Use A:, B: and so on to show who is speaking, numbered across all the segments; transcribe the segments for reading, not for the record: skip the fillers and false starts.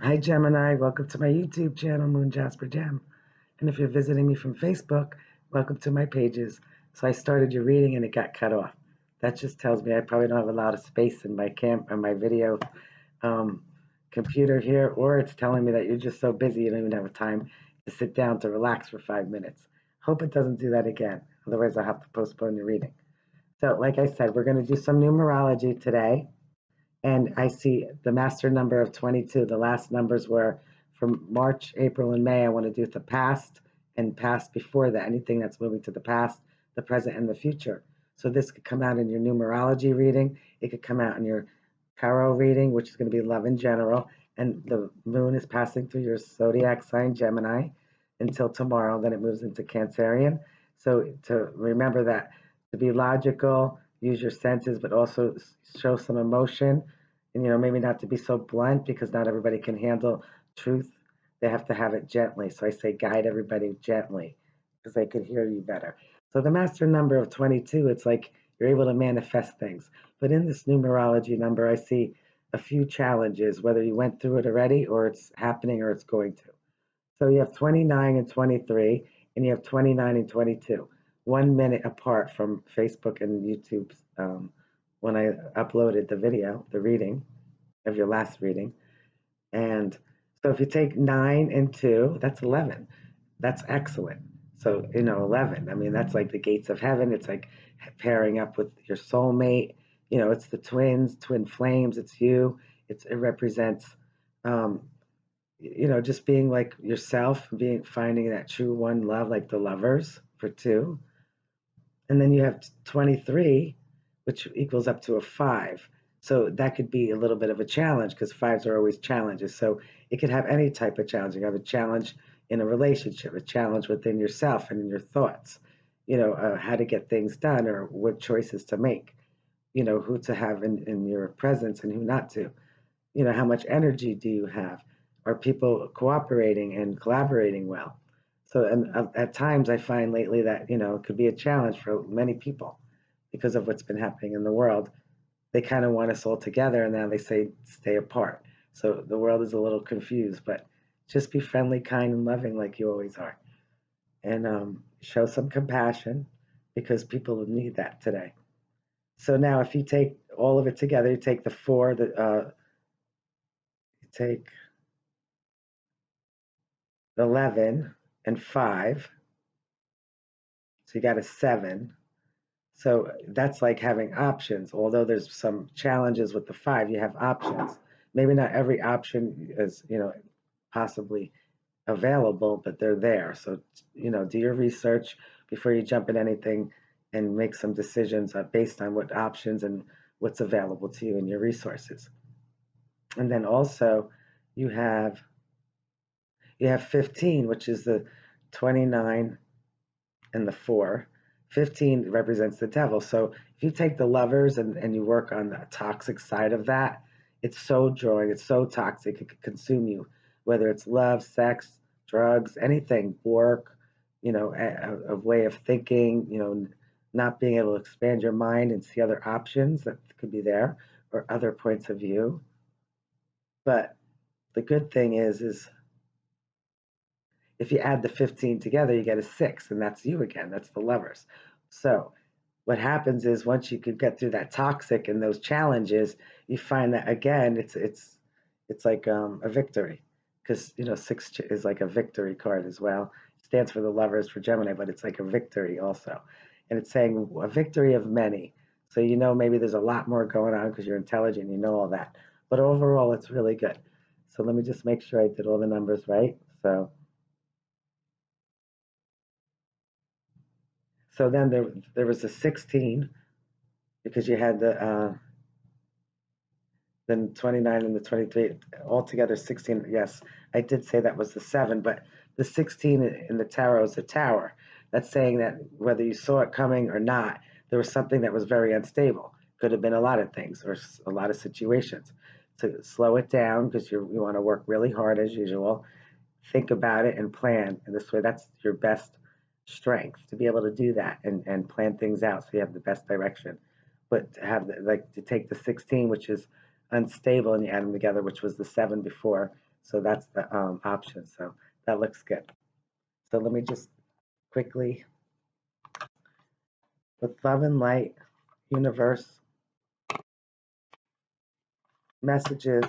A: Hi Gemini, welcome to my YouTube channel, Moon Jasper Gem. And if you're visiting me from Facebook, welcome to my pages. So I started your reading and it got cut off. That just tells me I probably don't have a lot of space in my video um, computer here, or it's telling me that you're just so busy you don't even have time to sit down to relax for 5 minutes. Hope it doesn't do that again. Otherwise I'll have to postpone the reading. So like I said, we're going to do some numerology today. And I see the master number of 22. The last numbers were from March, April, and May. I want to do the past and past before that, anything that's moving to the past, the present, and the future. So this could come out in your numerology reading. It could come out in your tarot reading, which is going to be love in general. And the moon is passing through your zodiac sign, Gemini, until tomorrow. Then it moves into Cancerian. So to remember that, to be logical, use your senses, but also show some emotion. And, maybe not to be so blunt because not everybody can handle truth. They have to have it gently. So I say guide everybody gently because they could hear you better. So the master number of 22, it's like you're able to manifest things. But in this numerology number, I see a few challenges, whether you went through it already or it's happening or it's going to. So you have 29 and 23, and you have 29 and 22, 1 minute apart from Facebook and YouTube when I uploaded the video, the reading of your last reading. And so if you take 9 and 2, that's 11. That's excellent. So, 11, I mean, that's like the gates of heaven. It's like pairing up with your soulmate. It's the twins, twin flames. It's you. It represents um, just being like yourself, finding that true one love, like the lovers for 2. And then you have 23, which equals up to a 5. So that could be a little bit of a challenge because 5s are always challenges. So it could have any type of challenge. You have a challenge in a relationship, a challenge within yourself and in your thoughts, how to get things done or what choices to make, who to have in your presence and who not to. How much energy do you have? Are people cooperating and collaborating well? So, and at times I find lately that, it could be a challenge for many people because of what's been happening in the world. They kind of want us all together and now they say stay apart. So the world is a little confused, but just be friendly, kind, and loving like you always are. And show some compassion because people need that today. So now if you take all of it together, you take the 4, you take 11 and 5. So you got a 7. So that's like having options. Although there's some challenges with the 5, you have options. Maybe not every option is, possibly available, but they're there. So, do your research before you jump in anything and make some decisions based on what options and what's available to you and your resources. And then also you have 15, which is the 29 and the 4. 15 represents the devil. So if you take the lovers and you work on the toxic side of that, it's so drawing, it's so toxic, it could consume you, whether it's love, sex, drugs, anything, work, a way of thinking, not being able to expand your mind and see other options that could be there or other points of view. But the good thing is if you add the 15 together, you get a 6, and that's you again. That's the lovers. So what happens is once you could get through that toxic and those challenges, you find that again, it's like a victory because 6 is like a victory card as well. It stands for the lovers for Gemini, but it's like a victory also, and it's saying a victory of many. So maybe there's a lot more going on because you're intelligent, you know all that. But overall, it's really good. So let me just make sure I did all the numbers right. So then there was a 16 because you had the then 29 and the 23 altogether 16. Yes, I did say that was the 7, but the 16 in the tarot is a tower. That's saying that whether you saw it coming or not, there was something that was very unstable. Could have been a lot of things or a lot of situations. To slow it down because you want to work really hard as usual. Think about it and plan. And this way, that's your best strength to be able to do that and plan things out so you have the best direction. But to have to take the 16, which is unstable, and you add them together, which was the 7 before. So that's the option. So that looks good. So let me just quickly, with love and light, universe, messages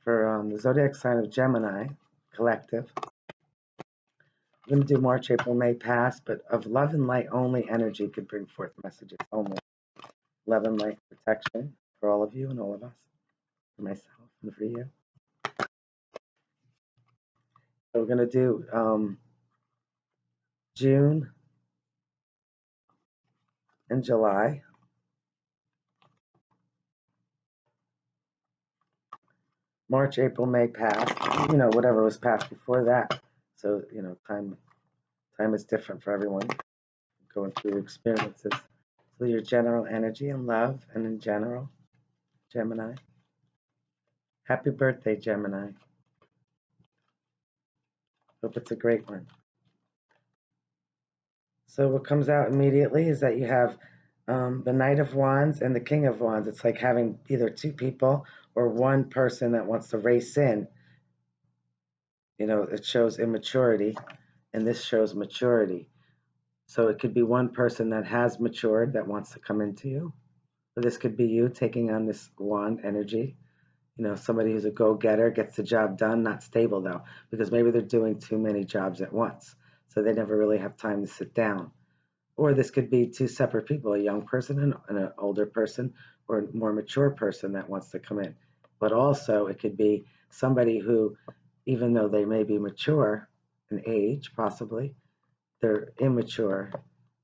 A: for the zodiac sign of Gemini, collective. I'm going to do March, April, May, past, but of love and light only energy could bring forth messages only. Love and light protection for all of you and all of us, for myself and for you. So we're going to do June and July. March, April, May, past. Whatever was past before that. So time is different for everyone going through experiences. So your general energy and love and in general, Gemini. Happy birthday, Gemini. Hope it's a great one. So what comes out immediately is that you have the Knight of Wands and the King of Wands. It's like having either two people or one person that wants to race in. It shows immaturity, and this shows maturity. So it could be one person that has matured that wants to come into you. Or this could be you taking on this wand energy. Somebody who's a go-getter, gets the job done, not stable though, because maybe they're doing too many jobs at once. So they never really have time to sit down. Or this could be two separate people, a young person and an older person, or a more mature person that wants to come in. But also it could be somebody who, even though they may be mature in age, possibly, they're immature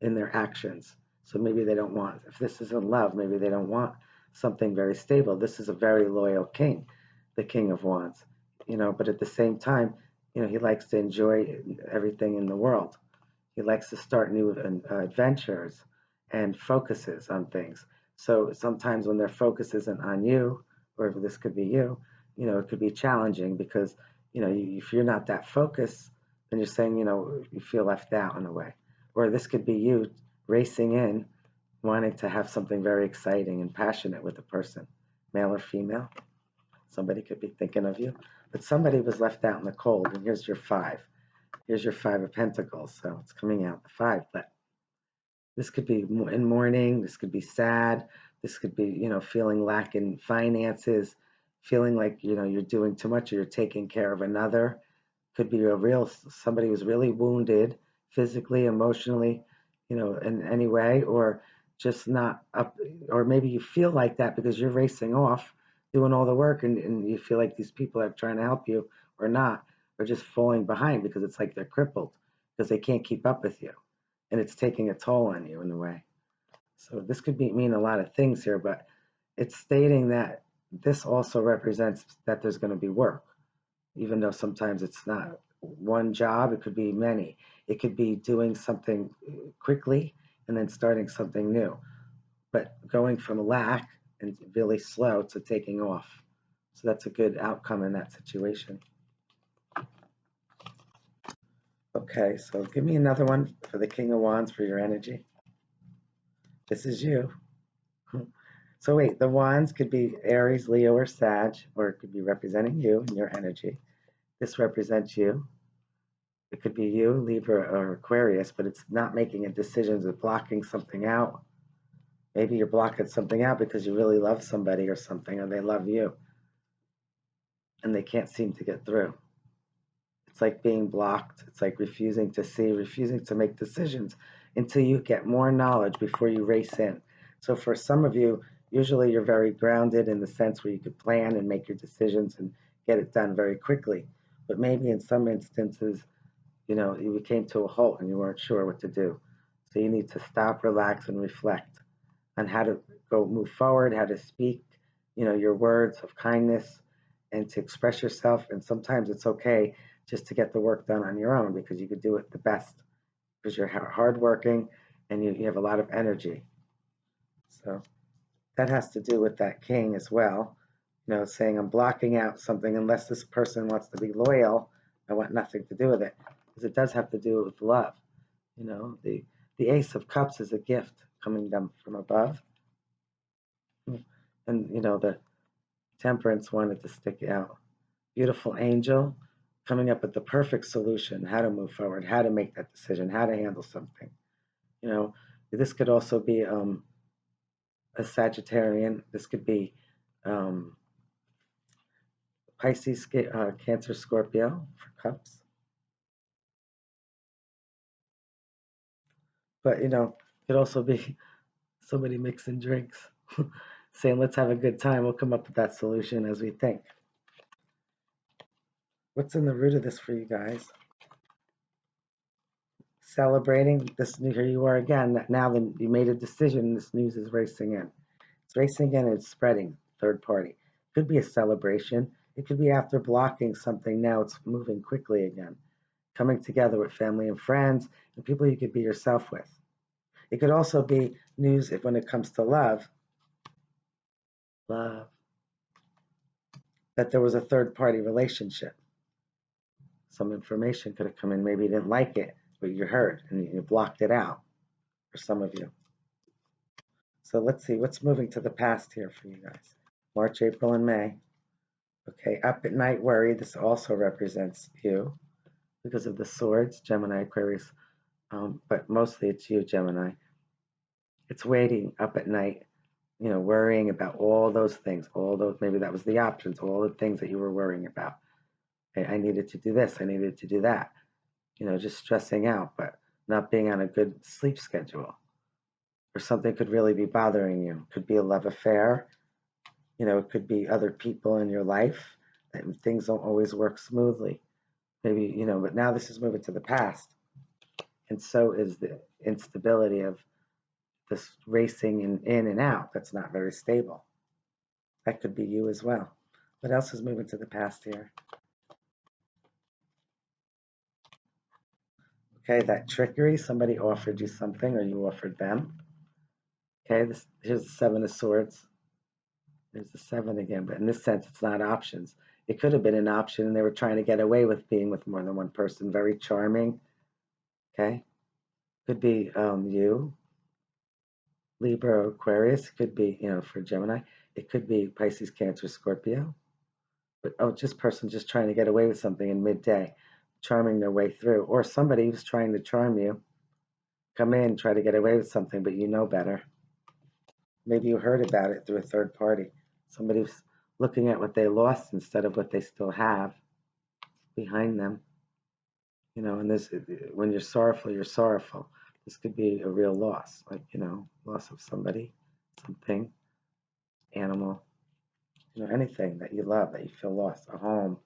A: in their actions. So maybe they don't want, if this isn't love, maybe they don't want something very stable. This is a very loyal king, the King of Wands, but at the same time, he likes to enjoy everything in the world. He likes to start new adventures and focuses on things. So sometimes when their focus isn't on you, or if this could be you, it could be challenging because, if you're not that focused, then you're saying, you feel left out in a way. Or this could be you racing in, wanting to have something very exciting and passionate with a person, male or female. Somebody could be thinking of you, but somebody was left out in the cold, and here's your five. Here's your Five of Pentacles, so it's coming out the five, but this could be in mourning, this could be sad, this could be, feeling lack in finances, feeling like, you're doing too much or you're taking care of another. Could be somebody who's really wounded physically, emotionally, in any way, or just not up, or maybe you feel like that because you're racing off, doing all the work, and you feel like these people are trying to help you or not, or just falling behind because it's like they're crippled because they can't keep up with you, and it's taking a toll on you in a way. So this could mean a lot of things here, but it's stating that this also represents that there's going to be work, even though sometimes it's not one job, it could be many. It could be doing something quickly and then starting something new, but going from lack and really slow to taking off. So that's a good outcome in that situation. Okay, so give me another one for the King of Wands for your energy. This is you. So wait, the wands could be Aries, Leo, or Sag, or it could be representing you and your energy. This represents you. It could be you, Libra, or Aquarius, but it's not making a decision, it's blocking something out. Maybe you're blocking something out because you really love somebody or something, or they love you, and they can't seem to get through. It's like being blocked. It's like refusing to see, refusing to make decisions until you get more knowledge before you race in. So for some of you, usually you're very grounded in the sense where you could plan and make your decisions and get it done very quickly. But maybe in some instances, you came to a halt and you weren't sure what to do. So you need to stop, relax, and reflect on how to move forward, how to speak, your words of kindness and to express yourself. And sometimes it's okay just to get the work done on your own because you could do it the best because you're hardworking and you have a lot of energy. So that has to do with that king as well, saying I'm blocking out something unless this person wants to be loyal. I want nothing to do with it because it does have to do with love. The Ace of Cups is a gift coming down from above, and the Temperance wanted to stick out. beautiful angel coming up with the perfect solution, how to move forward, how to make that decision, how to handle something. You know, this could also be a Sagittarian. This could be um, Pisces, Cancer, Scorpio for cups. But it could also be somebody mixing drinks, saying, "Let's have a good time. We'll come up with that solution as we think." What's in the root of this for you guys? Celebrating this new. Here you are again. Now that you made a decision, this news is racing in. It's racing in and it's spreading. Third party. Could be a celebration. It could be after blocking something. Now it's moving quickly again. Coming together with family and friends and people you could be yourself with. It could also be news if when it comes to love, that there was a third party relationship. Some information could have come in. Maybe you didn't like it, but you heard and you blocked it out for some of you. So let's see what's moving to the past here for you guys. March, April, and May. Okay, up at night worry. This also represents you because of the swords, Gemini, Aquarius, but mostly it's you, Gemini. It's waiting up at night, worrying about all those things, all those, maybe that was the options, all the things that you were worrying about. Hey, I needed to do this, I needed to do that, just stressing out, but not being on a good sleep schedule. Or something could really be bothering you. Could be a love affair, it could be other people in your life, and things don't always work smoothly. Maybe, but now this is moving to the past. And so is the instability of this racing in and out that's not very stable. That could be you as well. What else is moving to the past here? Okay, that trickery, somebody offered you something or you offered them. Okay, here's the Seven of Swords. There's the seven again, but in this sense, it's not options. It could have been an option and they were trying to get away with being with more than one person. Very charming. Okay, could be you, Libra or Aquarius. It could be, for Gemini. It could be Pisces, Cancer, Scorpio. But just person just trying to get away with something in midday, charming their way through. Or somebody who's trying to charm you, come in, try to get away with something, but you know better. Maybe you heard about it through a third party. Somebody's looking at what they lost instead of what they still have behind them. And this, when you're sorrowful, you're sorrowful. This could be a real loss, like, loss of somebody, something, animal, anything that you love, that you feel lost, a home,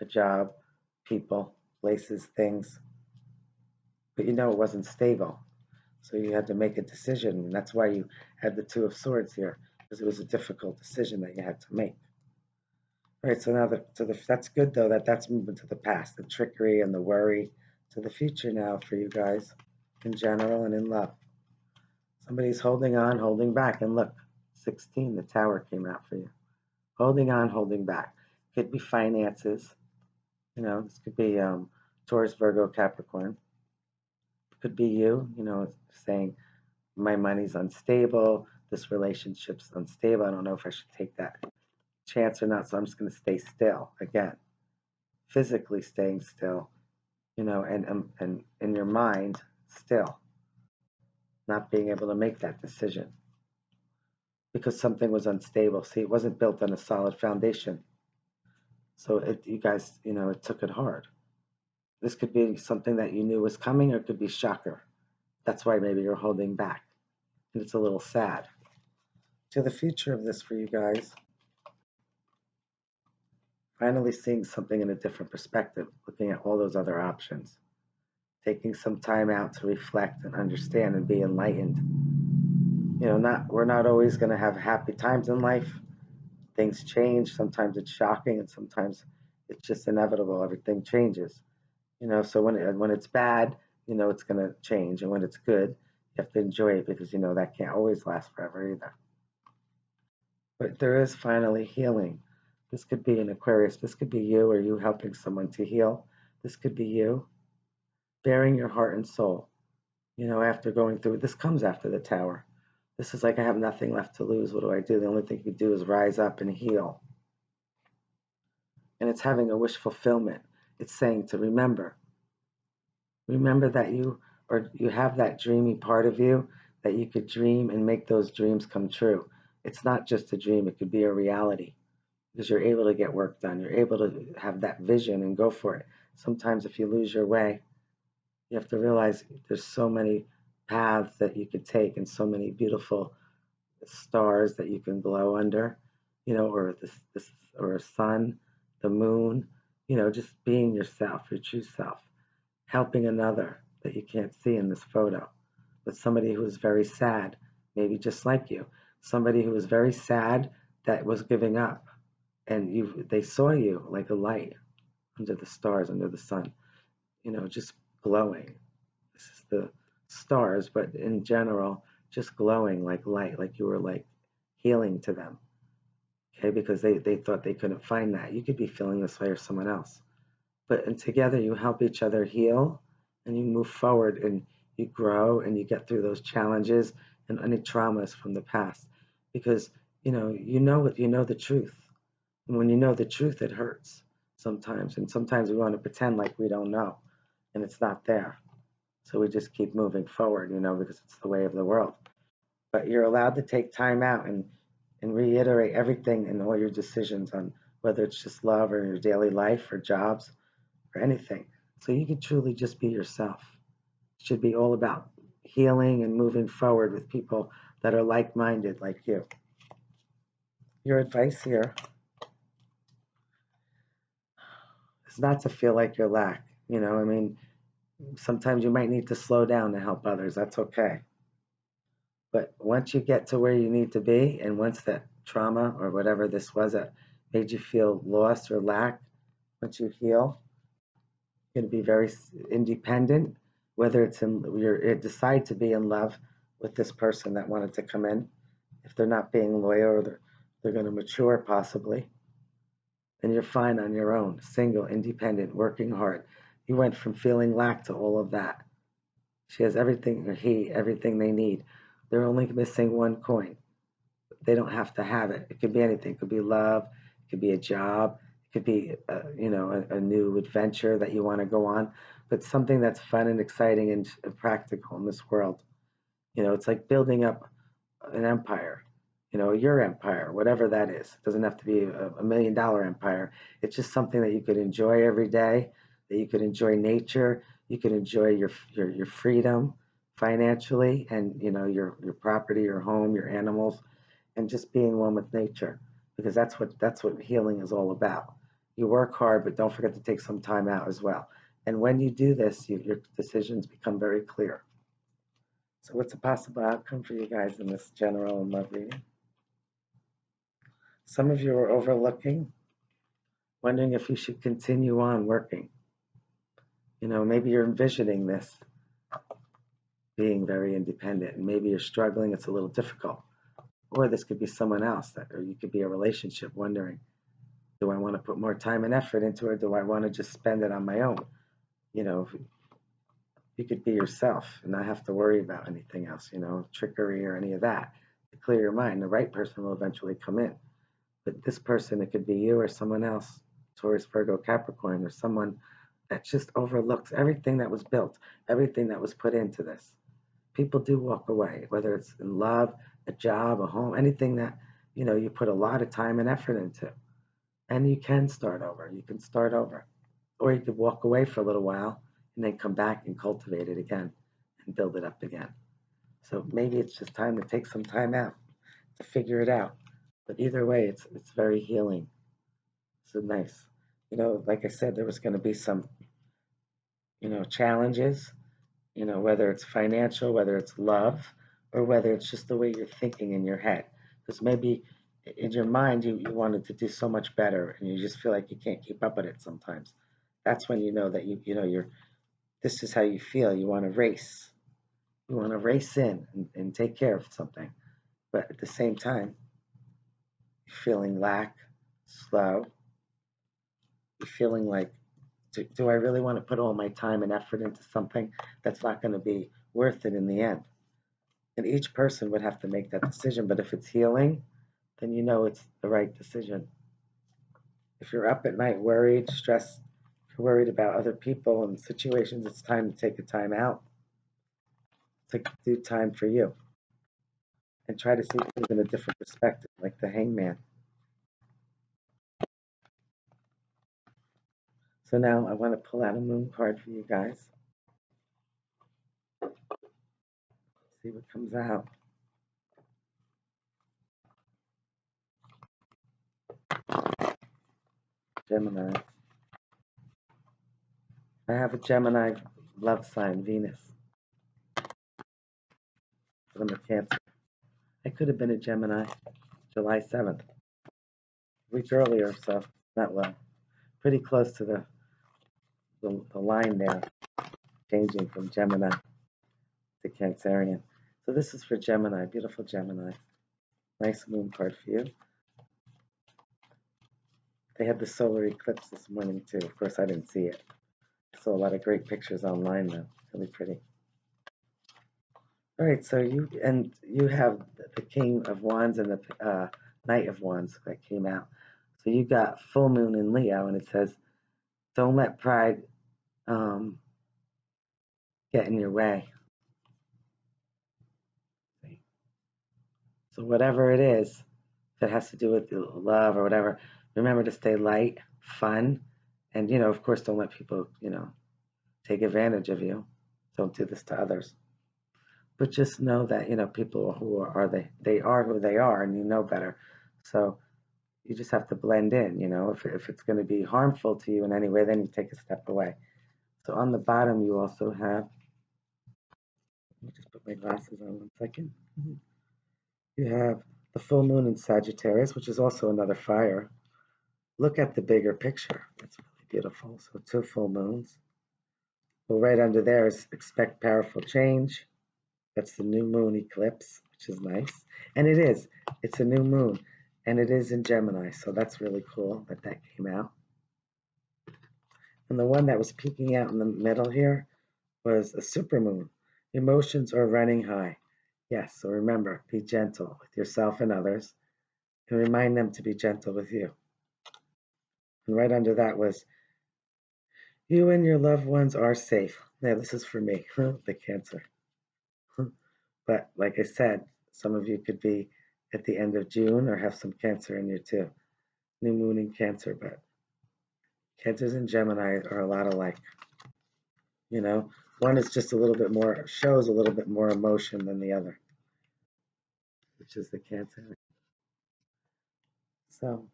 A: a job, people, places, things. But it wasn't stable. So you had to make a decision. And that's why you had the Two of Swords here, because it was a difficult decision that you had to make. All right, so now that's good, though, that's moving to the past, the trickery and the worry, to the future now for you guys in general and in love. Somebody's holding on, holding back. And look, 16, the Tower came out for you. Holding on, holding back. Could be finances. This could be Taurus, Virgo, Capricorn. Could be you, saying, my money's unstable. This relationship's unstable. I don't know if I should take that chance or not. So I'm just going to stay still. Again, physically staying still, and in your mind still, not being able to make that decision because something was unstable. See, it wasn't built on a solid foundation. So you guys, it took it hard. This could be something that you knew was coming, or it could be shocker. That's why maybe you're holding back. And it's a little sad. To the future of this for you guys, finally seeing something in a different perspective, looking at all those other options, taking some time out to reflect and understand and be enlightened. We're not always going to have happy times in life. Things change. Sometimes it's shocking, and sometimes it's just inevitable. Everything changes. So when it's bad, it's going to change, and when it's good, you have to enjoy it because that can't always last forever either. But there is finally healing. This could be an Aquarius. This could be you, or you helping someone to heal. This could be you bearing your heart and soul. After going through this comes after the Tower. This is like, I have nothing left to lose. What do I do? The only thing you can do is rise up and heal. And it's having a wish fulfillment. It's saying to remember that you have that dreamy part of you, that you could dream and make those dreams come true. It's not just a dream, it could be a reality because you're able to get work done. You're able to have that vision and go for it. Sometimes if you lose your way, you have to realize there's so many paths that you could take and so many beautiful stars that you can glow under, or this or a sun, the moon, just being yourself, your true self, helping another that you can't see in this photo, but somebody who is very sad, maybe just like you, somebody who was very sad that was giving up, and they saw you like a light under the stars, under the sun, just glowing. This is the stars, but in general, just glowing like light, like you were like healing to them. Okay, because they thought they couldn't find that. You could be feeling this way or someone else. But and together you help each other heal and you move forward and you grow and you get through those challenges and any traumas from the past. Because you know the truth. And when you know the truth, it hurts sometimes. And sometimes we want to pretend like we don't know and it's not there. So we just keep moving forward, because it's the way of the world. But you're allowed to take time out and reiterate everything in all your decisions on whether it's just love or your daily life or jobs or anything. So you can truly just be yourself. It should be all about healing and moving forward with people that are like minded like you. Your advice here is not to feel like you're lack. I mean, sometimes you might need to slow down to help others. That's okay. But once you get to where you need to be, and once that trauma or whatever this was that made you feel lost or lack, once you heal, you're going to be very independent. Whether it's you decide to be in love with this person that wanted to come in, if they're not being loyal or they're going to mature possibly, then you're fine on your own, single, independent, working hard. You went from feeling lack to all of that. She has everything, or he, everything they need. They're only missing one coin. They don't have to have it. It could be anything. It could be love. It could be a job. It could be, a new adventure that you want to go on, but something that's fun and exciting and practical in this world. It's like building up an empire, your empire, whatever that is. It doesn't have to be $1 million empire. It's just something that you could enjoy every day, that you could enjoy nature, you could enjoy your freedom financially and your property, your home, your animals, and just being one with nature because that's what healing is all about. You work hard, but don't forget to take some time out as well. And when you do this, your decisions become very clear. So, what's a possible outcome for you guys in this general and love reading? Some of you are overlooking, wondering if you should continue on working. Maybe you're envisioning this being very independent, and maybe you're struggling, it's a little difficult. Or this could be someone else, or you could be a relationship wondering, do I want to put more time and effort into it? Do I want to just spend it on my own? You know, you could be yourself and not have to worry about anything else, trickery or any of that. To clear your mind, the right person will eventually come in. But this person, it could be you or someone else, Taurus, Virgo, Capricorn, or someone that just overlooks everything that was built, everything that was put into this. People do walk away, whether it's in love, a job, a home, anything that, you put a lot of time and effort into. And you can start over. You can start over. Or you could walk away for a little while and then come back and cultivate it again and build it up again. So maybe it's just time to take some time out to figure it out. But either way, it's very healing. So nice. Like I said, there was going to be some, challenges, whether it's financial, whether it's love, or whether it's just the way you're thinking in your head. Because maybe in your mind, you wanted to do so much better and you just feel like you can't keep up with it sometimes. That's when you know that this is how you feel. You want to race. You want to race in and take care of something. But at the same time, you're feeling lack, slow. You're feeling like, do I really want to put all my time and effort into something that's not going to be worth it in the end? And each person would have to make that decision. But if it's healing, then you know it's the right decision. If you're up at night worried, stressed, if you're worried about other people and situations, it's time to take a time out to do time for you and try to see things in a different perspective, like the hangman. So now I want to pull out a moon card for you guys. See what comes out. Gemini. I have a Gemini love sign, Venus. But I'm a Cancer. I could have been a Gemini July 7th, a week earlier, so not well. Pretty close to the line there, changing from Gemini to Cancerian. So this is for Gemini, beautiful Gemini. Nice moon card for you. They had the solar eclipse this morning too. Of course, I didn't see it. I saw a lot of great pictures online though. Really pretty. All right, so you have the King of Wands and the Knight of Wands that came out. So you got full moon in Leo, and it says, "Don't let pride um, get in your way." So whatever it is, if it has to do with love or whatever, remember to stay light, fun, and of course, don't let people take advantage of you. Don't do this to others. But just know that people who are they are who they are, and you know better. So you just have to blend in. If it's going to be harmful to you in any way, then you take a step away. So on the bottom, you also have. Let me just put my glasses on 1 second. You have the full moon in Sagittarius, which is also another fire. Look at the bigger picture. It's really beautiful. So 2 full moons. Well, right under there is expect powerful change. That's the new moon eclipse, which is nice. And it is. It's a new moon. And it is in Gemini. So that's really cool that came out. And the one that was peeking out in the middle here was a supermoon. Emotions are running high. Yes, so remember, be gentle with yourself and others. And remind them to be gentle with you. And right under that was, you and your loved ones are safe. Now, this is for me, the Cancer. But like I said, some of you could be at the end of June or have some Cancer in you too. New moon in Cancer, but Cancers and Gemini are a lot alike. One is just a little bit more, shows a little bit more emotion than the other, which is the Cancer. So,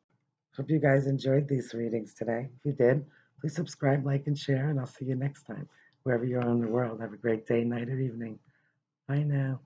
A: hope you guys enjoyed these readings today. If you did, please subscribe, like, and share, and I'll see you next time. Wherever you are in the world, have a great day, night, or evening. Bye now.